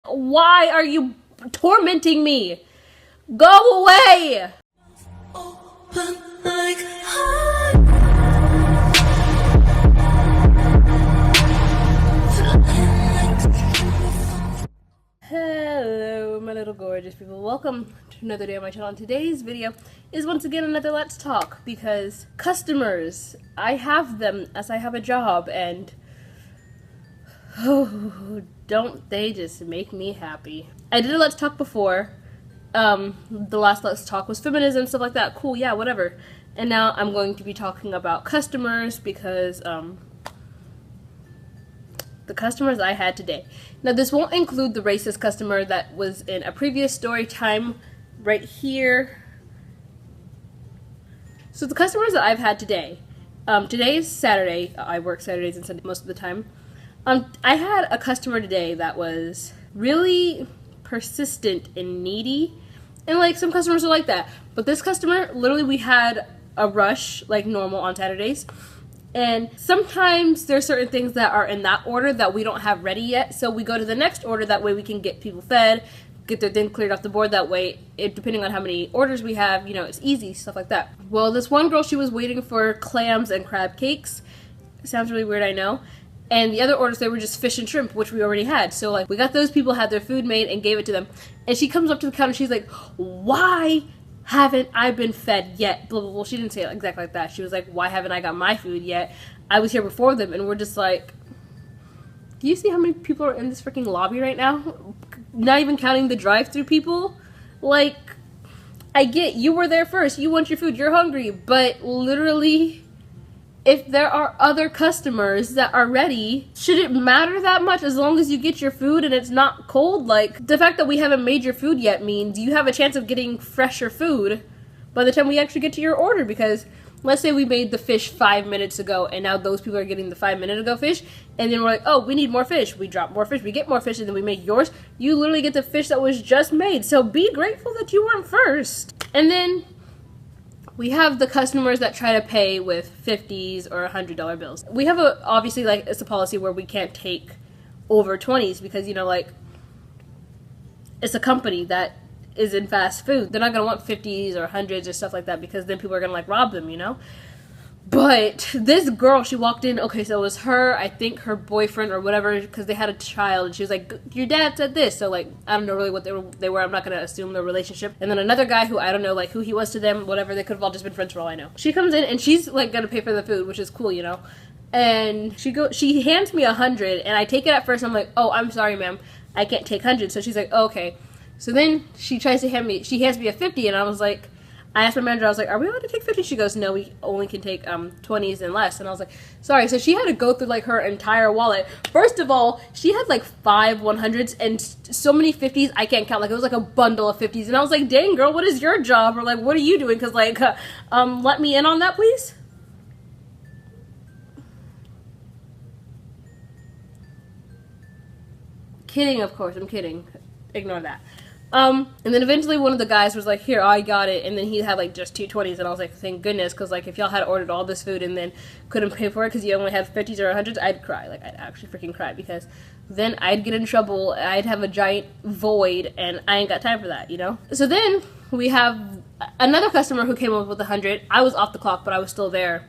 Why are you tormenting me? Go away! Hello, my little gorgeous people. Welcome to another day on my channel. And today's video is once again another Let's Talk, because customers, I have them as I have a job, and oh, don't they just make me happy. I did a Let's Talk before. The last Let's Talk was feminism, stuff like that. Cool, yeah, whatever. And now I'm going to be talking about customers, because the customers I had today. Now, this won't include the racist customer that was in a previous story time right here. So the customers that I've had today. Today is Saturday. I work Saturdays and Sundays most of the time. I had a customer today that was really persistent and needy. And like, some customers are like that. But this customer, literally, we had a rush like normal on Saturdays. And sometimes there's certain things that are in that order that we don't have ready yet. So we go to the next order. That way we can get people fed, get their thing cleared off the board. That way, depending on how many orders we have, you know, it's easy, stuff like that. Well, this one girl, she was waiting for clams and crab cakes. Sounds really weird, I know. And the other orders, they were just fish and shrimp, which we already had. So like, we got those people, had their food made, and gave it to them. And she comes up to the counter, she's like, why haven't I been fed yet? Blah, blah, blah. She didn't say it exactly like that. She was like, why haven't I got my food yet? I was here before them. And we're just like, do you see how many people are in this freaking lobby right now? Not even counting the drive-thru people. Like, I get you were there first. You want your food. You're hungry. But literally, if there are other customers that are ready, should it matter that much as long as you get your food and it's not cold? Like, the fact that we haven't made your food yet means you have a chance of getting fresher food by the time we actually get to your order. Because let's say we made the fish 5 minutes ago and now those people are getting the 5 minute ago fish, and then we're like, oh, we need more fish. We drop more fish, we get more fish, and then we make yours. You literally get the fish that was just made. So be grateful that you weren't first. And then we have the customers that try to pay with 50s or $100 bills. We have obviously, like, it's a policy where we can't take over 20s because, you know, like, it's a company that is in fast food. They're not going to want 50s or 100s or stuff like that because then people are going to, like, rob them, you know? But this girl, she walked in, okay, so it was her, I think her boyfriend or whatever, because they had a child, and she was like, your dad said this, so, like, I don't know really what they were, I'm not going to assume their relationship. And then another guy who, I don't know, like, who he was to them, whatever, they could have all just been friends for all I know. She comes in, and she's, like, going to pay for the food, which is cool, you know? And she hands me 100, and I take it at first, and I'm like, oh, I'm sorry, ma'am, I can't take 100, so she's like, oh, okay. So then she hands me a 50, and I was like, I asked my manager, I was like, are we allowed to take 50? She goes, no, we only can take 20s and less. And I was like, sorry. So she had to go through, like, her entire wallet. First of all, she had, like, 5 100s and so many 50s, I can't count. Like, it was, like, a bundle of 50s. And I was like, dang, girl, what is your job? Or, like, what are you doing? Because, like, let me in on that, please. Kidding, of course. I'm kidding. Ignore that. And then eventually one of the guys was like, here, I got it, and then he had, like, just 2 20s, and I was like, thank goodness, because, like, if y'all had ordered all this food and then couldn't pay for it because you only had 50s or 100s, I'd cry. Like, I'd actually freaking cry, because then I'd get in trouble, I'd have a giant void, and I ain't got time for that, you know? So then we have another customer who came up with 100. I was off the clock, but I was still there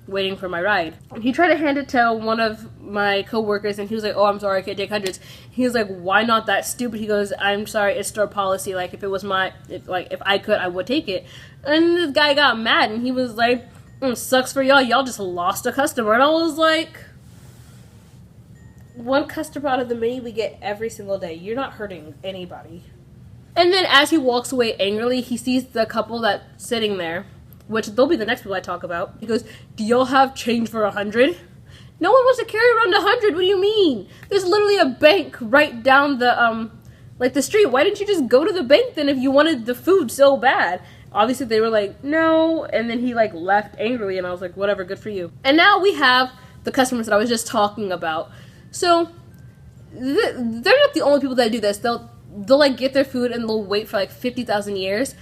waiting for my ride. He tried to hand it to one of my coworkers, and he was like, oh, I'm sorry, I can't take 100s. He was like, why not? That stupid. He goes, I'm sorry, it's store policy. Like, if it was if I could, I would take it. And this guy got mad, and he was like, sucks for y'all. Y'all just lost a customer. And I was like, one customer out of the many we get every single day. You're not hurting anybody. And then as he walks away angrily, he sees the couple that's sitting there, which they'll be the next people I talk about. He goes, do y'all have change for 100? No one wants to carry around 100. What do you mean? There's literally a bank right down the, like, the street. Why didn't you just go to the bank then if you wanted the food so bad? Obviously, they were like, no. And then he, like, left angrily, and I was like, whatever, good for you. And now we have the customers that I was just talking about. So they're not the only people that do this. They'll like, get their food, and they'll wait for, like, 50,000 years.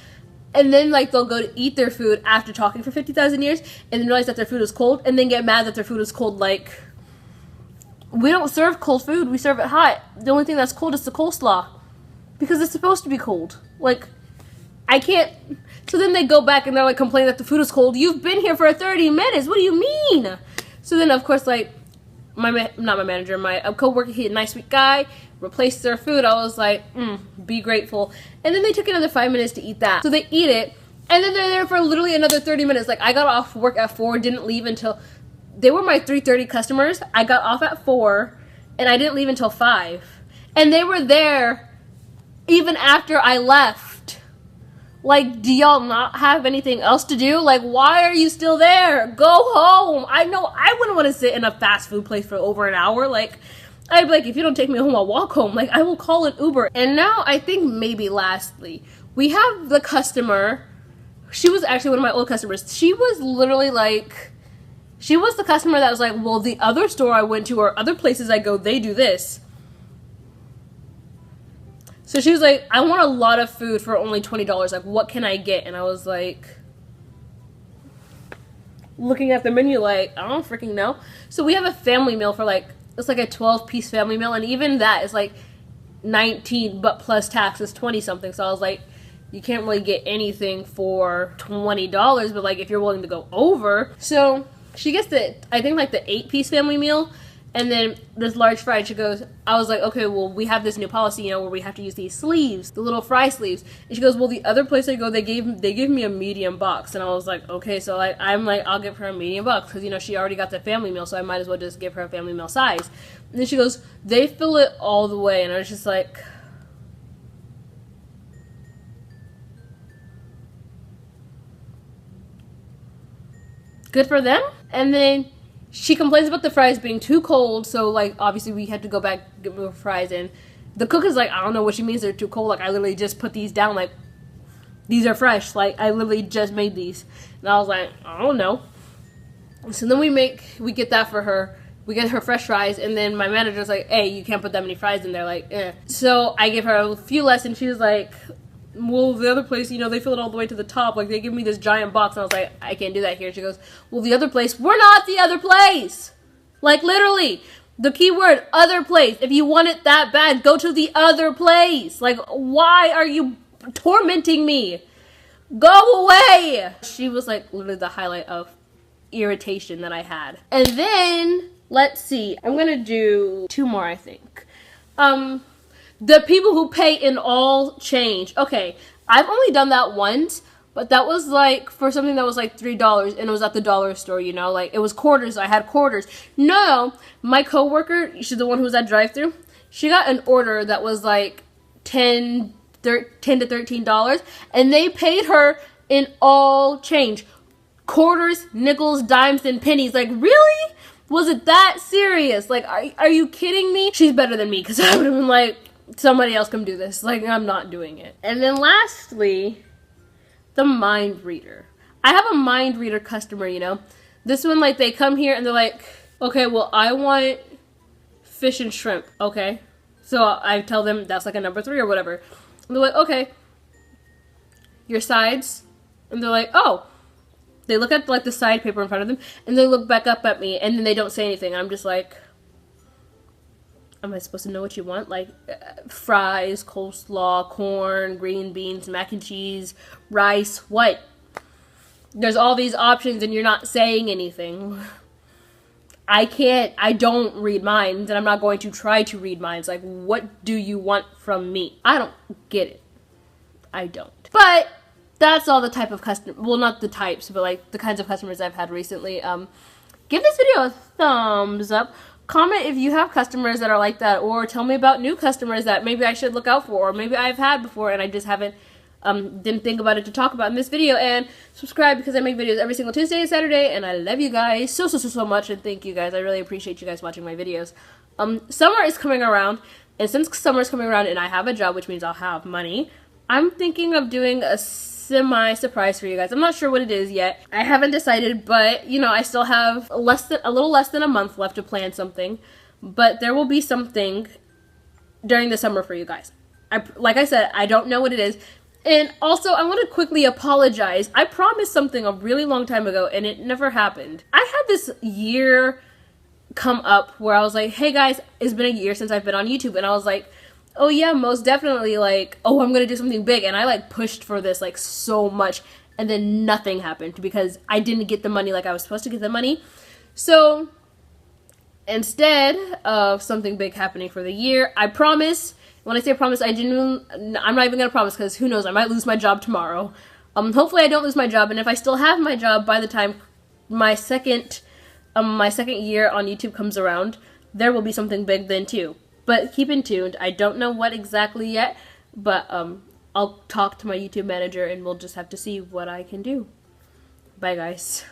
And then, like, they'll go to eat their food after talking for 50,000 years and then realize that their food is cold and then get mad that their food is cold, like, We don't serve cold food. We serve it hot. The only thing that's cold is the coleslaw. Because it's supposed to be cold. Like, I can't... So then they go back and they're like complaining that the food is cold. You've been here for 30 minutes. What do you mean? So then, of course, like, not my manager, my co-worker, he a nice sweet guy, replaced their food. I was like, be grateful. And then they took another 5 minutes to eat that. So they eat it. And then they're there for literally another 30 minutes. Like, I got off work at 4, didn't leave until... They were my 3:30 customers. I got off at 4, and I didn't leave until 5. And they were there even after I left. Like, do y'all not have anything else to do? Like, why are you still there? Go home. I know I wouldn't want to sit in a fast food place for over an hour. Like, I'd be like, if you don't take me home, I'll walk home. Like, I will call an Uber. And now, I think maybe lastly, we have the customer. She was actually one of my old customers. She was literally like... She was the customer that was like, well, the other store I went to or other places I go, they do this. So she was like, I want a lot of food for only $20. Like, what can I get? And I was like, looking at the menu like, I don't freaking know. So we have a family meal for like, it's like a 12-piece family meal. And even that is like 19, but plus tax is 20 something. So I was like, you can't really get anything for $20. But like, if you're willing to go over. So... She gets I think like the 8-piece family meal, and then this large fry. She goes, I was like, okay, well, we have this new policy, you know, where we have to use these sleeves, the little fry sleeves. And she goes, well, the other place I go, they gave me a medium box. And I was like, okay, so I'm like, I'll give her a medium box, because, you know, she already got the family meal, so I might as well just give her a family meal size. And then she goes, they fill it all the way. And I was just like... Good for them. And then she complains about the fries being too cold, so like obviously we had to go back get more fries. And the cook is like, I don't know what she means they're too cold. Like, I literally just put these down. Like, these are fresh. Like, I literally just made these. And I was like, I don't know. So then we get that for her. We get her fresh fries, and then my manager's like, hey, you can't put that many fries in there. Like, eh. So I give her a few less, and she was like, well, the other place, you know, they fill it all the way to the top. Like, they give me this giant box. And I was like, I can't do that here. She goes, well, the other place, we're not the other place. Like, literally, the key word, other place. If you want it that bad, go to the other place. Like, why are you tormenting me? Go away. She was like literally the highlight of irritation that I had. And then, let's see, I'm going to do 2 more, I think. The people who pay in all change. Okay, I've only done that once, but that was like for something that was like $3, and it was at the dollar store, you know, like it was quarters. I had quarters. No, my coworker, she's the one who was at drive-thru. She got an order that was like $10 to $13, and they paid her in all change. Quarters, nickels, dimes, and pennies. Like, really? Was it that serious? Like, are you kidding me? She's better than me, because I would have been like, somebody else come do this. Like, I'm not doing it. And then lastly, the mind reader. I have a mind reader customer, you know. This one, like, they come here and they're like, okay, well, I want fish and shrimp. Okay. So I tell them that's like a number 3 or whatever. And they're like, okay. Your sides. And they're like, oh. They look at, like, the side paper in front of them, and they look back up at me, and then they don't say anything. I'm just like, am I supposed to know what you want? Like, fries, coleslaw, corn, green beans, mac and cheese, rice, what? There's all these options, and you're not saying anything. I don't read minds, and I'm not going to try to read minds. Like, what do you want from me? I don't get it. I don't. But that's all the type of customer, well, not the types, but like the kinds of customers I've had recently. Give this video a thumbs up. Comment if you have customers that are like that, or tell me about new customers that maybe I should look out for, or maybe I've had before and I just haven't, didn't think about it to talk about in this video. And subscribe, because I make videos every single Tuesday and Saturday, and I love you guys so much, and thank you guys. I really appreciate you guys watching my videos. Summer is coming around, and since summer is coming around and I have a job, which means I'll have money, I'm thinking of doing a semi-surprise for you guys. I'm not sure what it is yet. I haven't decided, but, you know, I still have a little less than a month left to plan something. But there will be something during the summer for you guys. Like I said, I don't know what it is. And also, I want to quickly apologize. I promised something a really long time ago, and it never happened. I had this year come up where I was like, hey guys, it's been a year since I've been on YouTube, and I was like, oh yeah, most definitely, like, oh, I'm gonna do something big, and I like pushed for this like so much, and then nothing happened because I didn't get the money like I was supposed to get the money. So instead of something big happening for the year, I promise. When I say promise, I'm not even gonna promise, because who knows, I might lose my job tomorrow. Hopefully I don't lose my job, and if I still have my job by the time my second year on YouTube comes around, there will be something big then too. But keep in tuned. I don't know what exactly yet, but I'll talk to my YouTube manager and we'll just have to see what I can do. Bye guys.